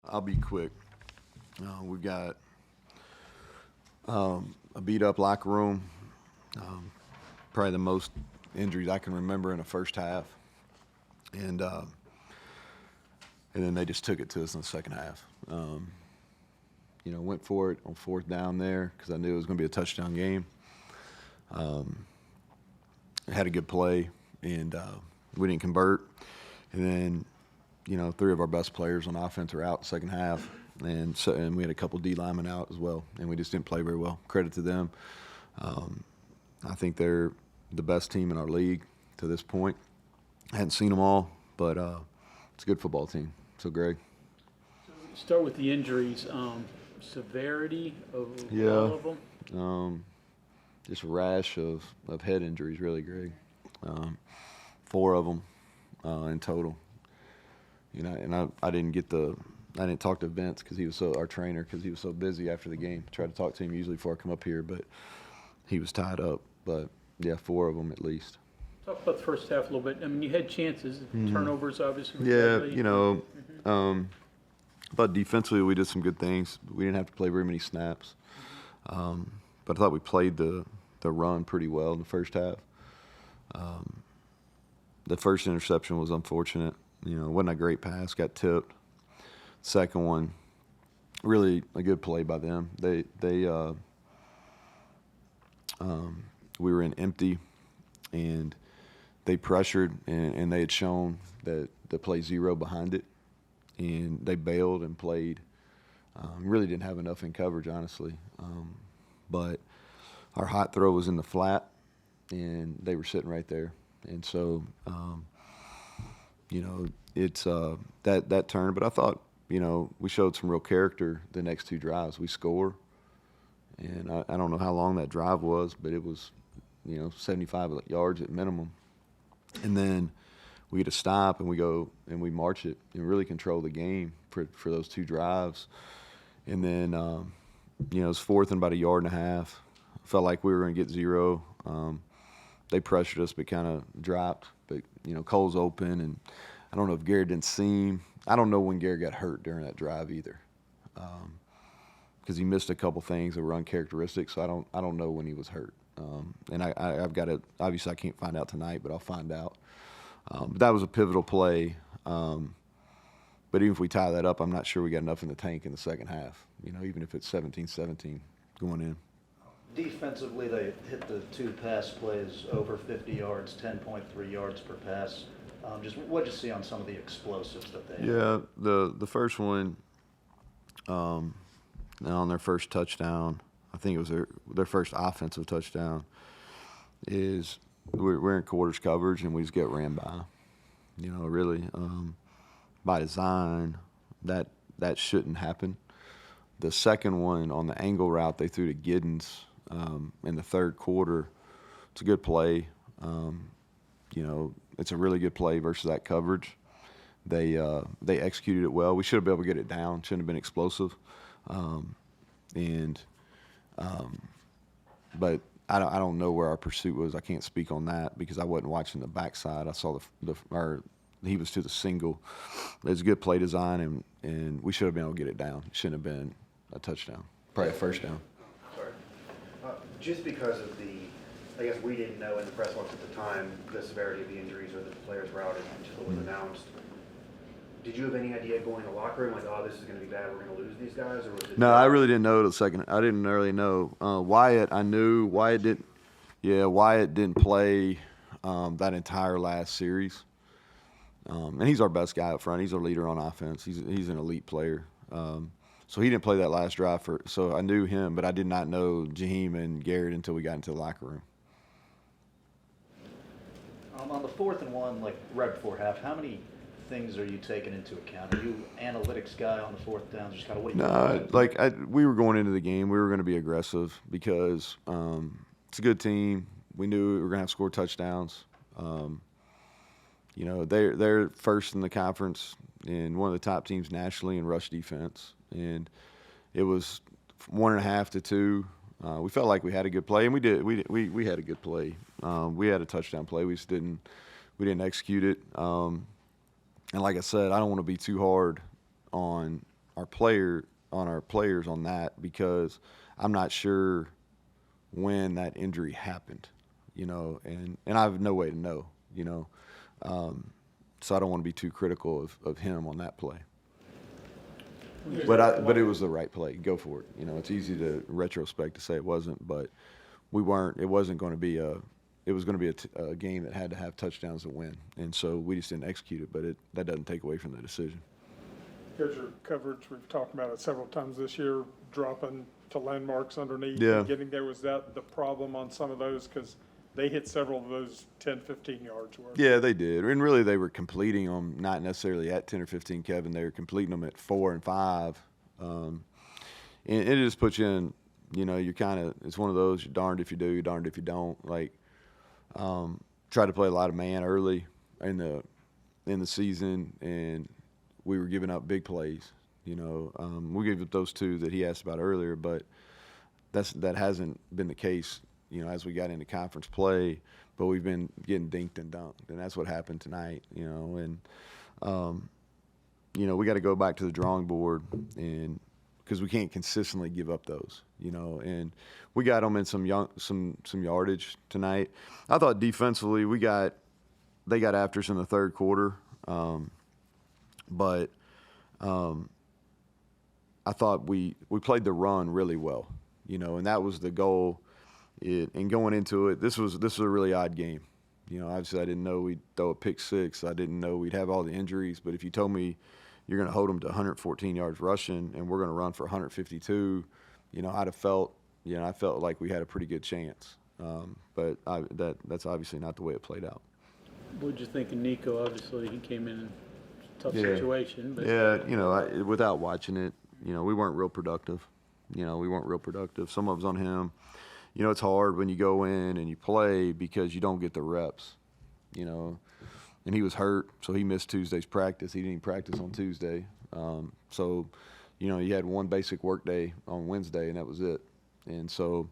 I'll be quick. We've got a beat-up locker room, probably the most injuries I can remember in the first half. And then they just took it to us in the second half. Went for it on fourth down there because I knew it was going to be a touchdown game. Had a good play, and we didn't convert. And then, three of our best players on offense are out second half, and we had a couple D linemen out as well, and we just didn't play very well. Credit to them. I think they're the best team in our league to this point. I hadn't seen them all, but it's a good football team. So, Greg. Start with the injuries. Severity of all of them? Just a rash of head injuries, really, Greg. 4 of them in total. And I didn't talk to Vince because he was our trainer, because he was so busy after the game. I try to talk to him usually before I come up here, but he was tied up. But yeah, 4 of them at least. Talk about the first half a little bit. I mean, you had chances, turnovers, obviously. Yeah, but defensively we did some good things. We didn't have to play very many snaps, but I thought we played the run pretty well in the first half. The first interception was unfortunate. It wasn't a great pass, got tipped. Second one, really a good play by them. We were in empty, and they pressured, and they had shown that the play zero behind it, and they bailed and played. Really didn't have enough in coverage, honestly. But our hot throw was in the flat, and they were sitting right there. And so, it's that turn. But I thought, we showed some real character the next 2 drives. We score, and I don't know how long that drive was, but it was, 75 yards at minimum. And then we get a stop, and we go and we march it and really control the game for those 2 drives. And then, it was fourth and about 1.5 yards. Felt like we were going to get 0. They pressured us but kind of dropped. But, Cole's open, and I don't know if Garrett didn't see him. I don't know when Garrett got hurt during that drive either, because he missed a couple things that were uncharacteristic. So I don't know when he was hurt. And I've got to – obviously I can't find out tonight, but I'll find out. But that was a pivotal play. But even if we tie that up, I'm not sure we got enough in the tank in the second half, even if it's 17-17 going in. Defensively, they hit the 2 pass plays over 50 yards, 10.3 yards per pass. Just what did you see on some of the explosives that they had? Yeah, the first one, on their first touchdown, I think it was their first offensive touchdown, is we're in quarters coverage and we just get ran by. Really, by design, that shouldn't happen. The second one on the angle route they threw to Giddens in the third quarter, it's a good play. It's a really good play versus that coverage. They executed it well. We should have been able to get it down. Shouldn't have been explosive. But I don't know where our pursuit was. I can't speak on that because I wasn't watching the backside. I saw he was to the single. It was a good play design, and we should have been able to get it down. It shouldn't have been a touchdown. Probably a first down. Sorry. Just because of I guess we didn't know in the press box at the time the severity of the injuries or that the players were out until it was announced. Did you have any idea going to the locker room, like, oh, this is going to be bad, we're going to lose these guys? Or was it? No, I really didn't know the second. I didn't really know. Wyatt, I knew. Wyatt didn't play that entire last series. And he's our best guy up front. He's our leader on offense. He's an elite player. So he didn't play that last drive. So I knew him, but I did not know Jaheim and Garrett until we got into the locker room. On the 4th and 1, like right before half, how many things are you taking into account? Are you analytics guy on the 4th down? Just kind of what do you No, we were going into the game. We were going to be aggressive because it's a good team. We knew we were going to have to score touchdowns. They're first in the conference and one of the top teams nationally in rush defense. And it was 1.5 to 2. We felt like we had a good play, and we did. We had a good play. We had a touchdown play. We just didn't execute it. And like I said, I don't want to be too hard on our players on that, because I'm not sure when that injury happened, and I have no way to know, so I don't want to be too critical of him on that play. But it was the right play. Go for it. It's easy to retrospect to say it wasn't, but we weren't. It wasn't going to be a. It was going to be a game that had to have touchdowns to win, and so we just didn't execute it. But that doesn't take away from the decision. Here's your coverage. We've talked about it several times this year, dropping to landmarks underneath Yeah. and getting there. Was that the problem on some of those? Because they hit several of those 10, 15 yards worth. Yeah, they did. And really, they were completing them, not necessarily at 10 or 15, Kevin. They were completing them at 4 and 5. And it just puts you in, you're kind of – it's one of those, you're darned if you do, you're darned if you don't. Like, tried to play a lot of man early in the season, and we were giving up big plays. We gave up those 2 that he asked about earlier, but that hasn't been the case as we got into conference play, but we've been getting dinked and dunked, and that's what happened tonight, and we got to go back to the drawing board, and because we can't consistently give up those, and we got them in some yardage tonight. I thought defensively they got after us in the third quarter, but I thought we played the run really well, and that was the goal. And going into it, this was a really odd game. Obviously I didn't know we'd throw a pick 6. I didn't know we'd have all the injuries. But if you told me you're going to hold them to 114 yards rushing and we're going to run for 152, I'd have felt, I felt like we had a pretty good chance. But that's obviously not the way it played out. What'd you think of Nico? Obviously, he came in a tough Yeah. situation. But Yeah, without watching it, we weren't real productive. Some of it was on him. It's hard when you go in and you play because you don't get the reps, and he was hurt, so he missed Tuesday's practice. He didn't even practice on Tuesday. So, you had one basic work day on Wednesday, and that was it. And so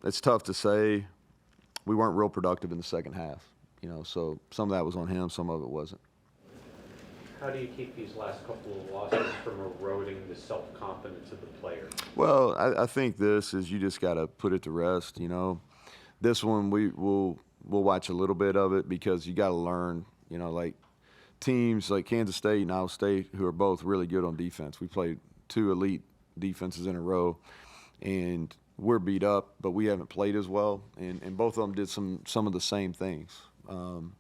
it's tough to say. We weren't real productive in the second half, so some of that was on him, some of it wasn't. How do you keep these last couple of losses from eroding the self-confidence of the player? Well, I think this is you just got to put it to rest. This one we'll watch a little bit of it because you got to learn. Like teams like Kansas State and Iowa State, who are both really good on defense. We played 2 elite defenses in a row, and we're beat up, but we haven't played as well. And both of them did some of the same things. And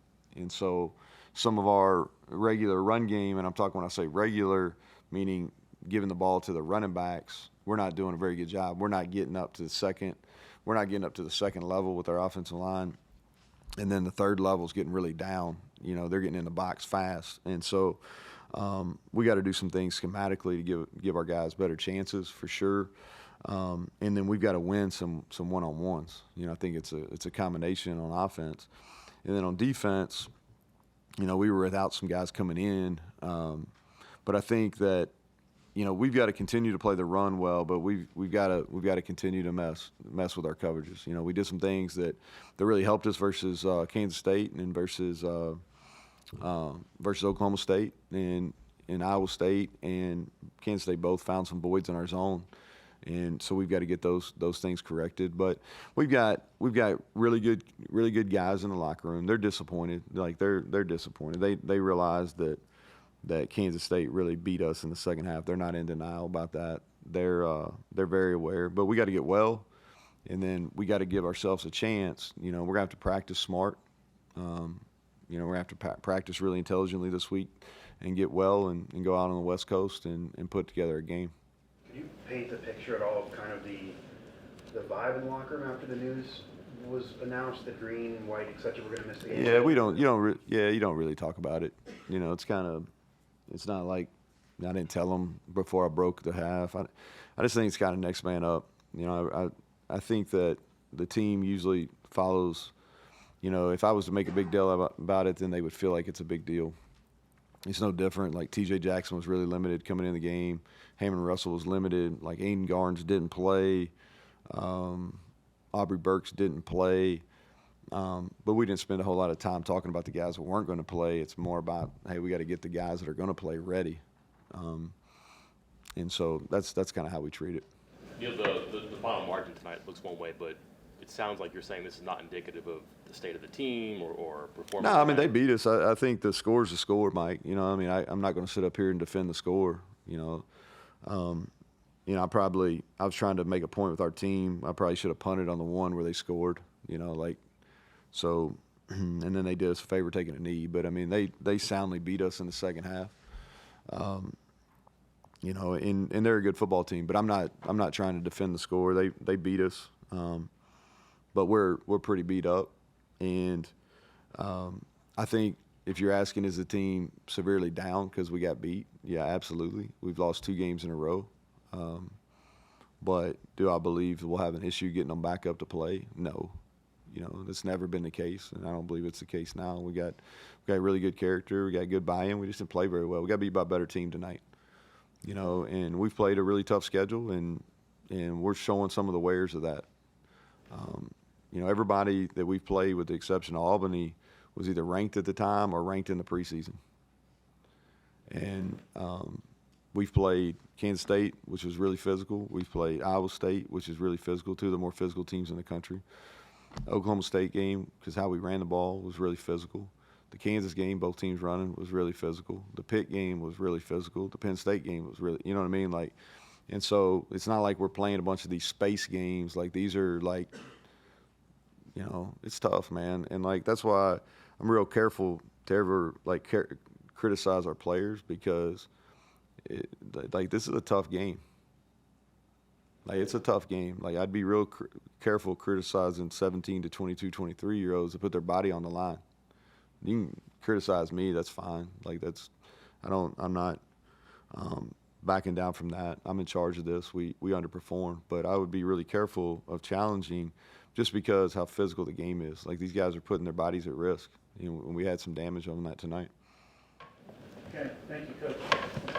so some of our regular run game, and I'm talking when I say regular, meaning giving the ball to the running backs, we're not doing a very good job. We're not getting up to the second level with our offensive line. And then the third level is getting really down. They're getting in the box fast. And so we got to do some things schematically to give our guys better chances for sure. And then we've got to win some one-on-ones. I think it's a combination on offense. And then on defense, we were without some guys coming in. But I think that, we've got to continue to play the run well, but we've got to continue to mess with our coverages. We did some things that really helped us versus Kansas State and versus Oklahoma State and Iowa State and Kansas State both found some voids in our zone. And so we've got to get those things corrected. But we've got really good guys in the locker room. They're disappointed. Like they're disappointed. They realize that Kansas State really beat us in the second half. They're not in denial about that. They're very aware. But we got to get well, and then we got to give ourselves a chance. We're gonna have to practice smart. We're gonna have to practice really intelligently this week, and get well and go out on the West Coast and put together a game. Can you paint the picture at all of kind of the vibe in the locker room after the news was announced that Green, White, et cetera, were going to miss the game? Yeah, you don't really talk about it. It's not like I didn't tell them before I broke the half. I just think it's kind of next man up. I think that the team usually follows. If I was to make a big deal about it, then they would feel like it's a big deal. It's no different. Like T.J. Jackson was really limited coming in the game. Hammond Russell was limited. Like Aiden Garnes didn't play. Aubrey Burks didn't play. But we didn't spend a whole lot of time talking about the guys that weren't going to play. It's more about, hey, we got to get the guys that are going to play ready. And so that's kind of how we treat it. You know, the final margin tonight looks one way, but it sounds like you're saying this is not indicative of the state of the team or performance. No, I mean, they tonight. beat us. I think the score's the score, Mike. You know, I mean, I'm not going to sit up here and defend the score, you know. You know, I was trying to make a point with our team. I probably should have punted on the one where they scored, you know, like, so, and then they did us a favor taking a knee. But, I mean, they soundly beat us in the second half. You know, and they're a good football team. But I'm not trying to defend the score. They beat us. But we're pretty beat up. And I think if you're asking, is the team severely down because we got beat? Yeah, absolutely. We've lost 2 games in a row. But do I believe we'll have an issue getting them back up to play? No. You know, that's never been the case, and I don't believe it's the case now. We got really good character. We got good buy-in. We just didn't play very well. We got beat by a better team tonight. You know, and we've played a really tough schedule, and we're showing some of the wares of that. You know, everybody that we've played, with the exception of Albany, was either ranked at the time or ranked in the preseason. And we've played Kansas State, which was really physical. We've played Iowa State, which is really physical, 2 of the more physical teams in the country. Oklahoma State game, because how we ran the ball was really physical. The Kansas game, both teams running, was really physical. The Pitt game was really physical. The Penn State game was really, you know what I mean? Like, and so it's not like we're playing a bunch of these space games. Like, these are like, you know, it's tough, man. And like, that's why I'm real careful to ever like criticize our players, because like, this is a tough game. Like, it's a tough game. Like, I'd be real careful criticizing 17 to 22, 23-year-olds that put their body on the line. You can criticize me, that's fine. Like, I'm not backing down from that. I'm in charge of this. We underperformed. But I would be really careful of challenging, just because how physical the game is. Like, these guys are putting their bodies at risk. You know, and we had some damage on that tonight. Okay, thank you, Coach.